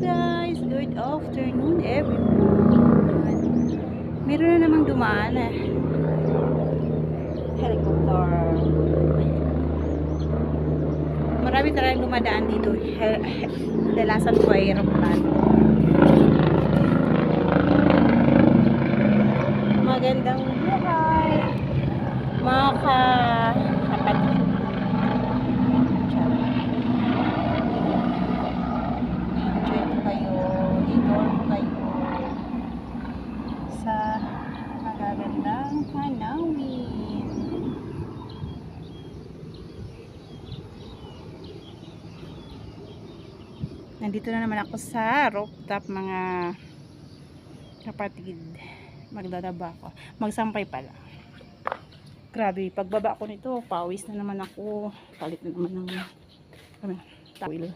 Guys, good afternoon everyone. Meron na namang dumaan helicopter. Marami talagang dumadaan dito. Kadalasan po ay aeroplano. Magandang buhay mga kapatid. Sa magagandang Hanawin. Nandito na naman ako sa rooftop mga kapatid. Magdadaba ako. Magsampay pala. Grabe, pagbaba ko nito, pawis na naman ako. Palit na naman ng tawil.